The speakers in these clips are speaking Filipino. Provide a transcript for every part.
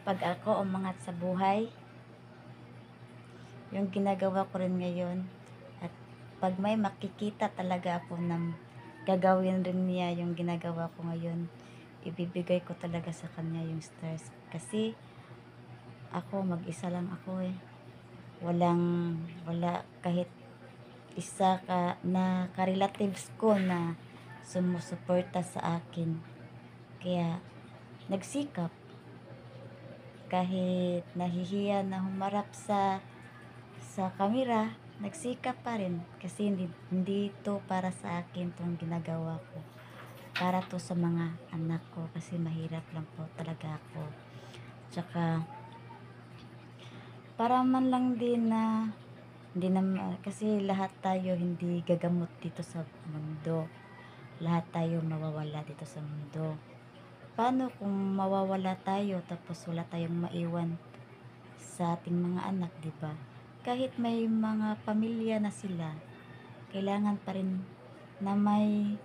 Pag ako umangat sa buhay, yung ginagawa ko rin ngayon, at pag may makikita talaga ako na gagawin rin niya yung ginagawa ko ngayon, ibibigay ko talaga sa kanya yung stars. Kasi ako, mag-isa lang ako eh. Wala kahit isa ka na ka-relatives ko na sumusuporta sa akin. Kaya nagsikap kahit nahihiya na humarap sa camera, nagsikap pa rin kasi hindi to para sa akin tong ginagawa ko. Para to sa mga anak ko kasi mahirap lang po talaga ako. Tsaka para man lang din na hindi naman kasi lahat tayo hindi gagamot dito sa mundo. Lahat tayo mawawala dito sa mundo. Paano kung mawawala tayo tapos wala tayong maiwan sa ating mga anak, 'di ba? Kahit may mga pamilya na sila, kailangan pa rin na may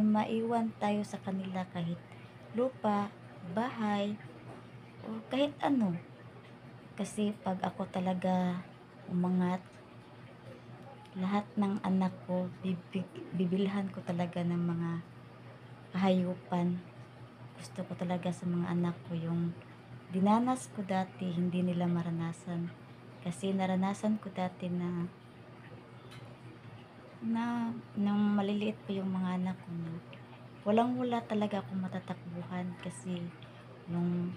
maiwan tayo sa kanila kahit lupa, bahay, o kahit ano. Kasi pag ako talaga umangat, lahat ng anak ko, bibilhan ko talaga ng mga kahayupan. Gusto ko talaga sa mga anak ko yung dinanas ko dati, hindi nila maranasan. Kasi naranasan ko dati na nung maliliit pa yung mga anak ko na walang-wala talaga akong matatakbuhan kasi yung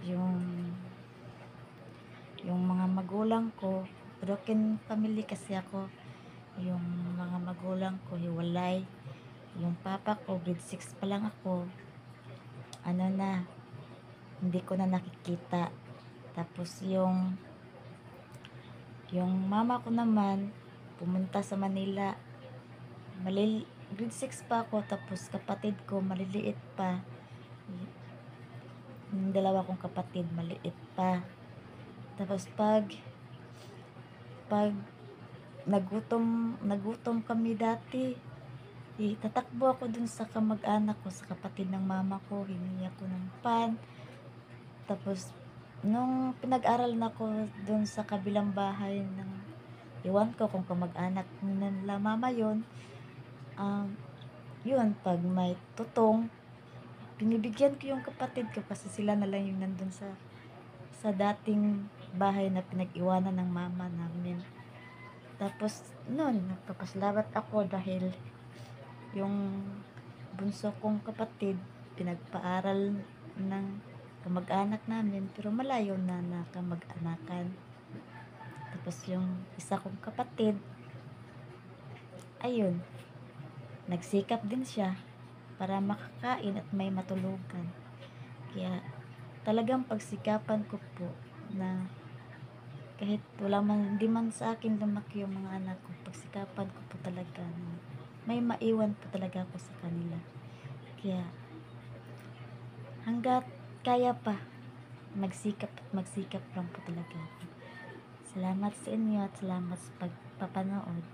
yung yung mga magulang ko, broken family kasi ako. Yung mga magulang ko hiwalay. Yung papa ko, grade 6 pa lang ako, ano na, hindi ko na nakikita. Tapos yung mama ko naman, pumunta sa Manila. Grade 6 pa ako, tapos kapatid ko, maliliit pa. Yung dalawa kong kapatid, maliit pa. Tapos pag nagutom kami dati, tatakbo ako dun sa kamag-anak ko, sa kapatid ng mama ko, hiningi ako ng pan. Tapos nung pinag-aral na ako dun sa kabilang bahay ng iwan ko kung kamag-anak nila mama yun, yun, pag may tutong, binibigyan ko yung kapatid ko kasi sila na lang yung nandun sa dating bahay na pinag-iwanan ng mama namin. Tapos nun, nagpapasalamat ako dahil yung bunso kong kapatid, pinagpaaral ng kamag-anak namin, pero malayo na kamag-anakan. Tapos yung isa kong kapatid, ayun, nagsikap din siya para makakain at may matulugan. Kaya talagang pagsikapan ko po na kahit wala man, hindi man sa akin lumaki yung mga anak ko, pagsikapan ko po talaga na may maiwan po talaga ako sa kanila. Kaya hanggat kaya pa, magsikap lang po talaga ako. Salamat sa inyo at salamat sa pagpapanood.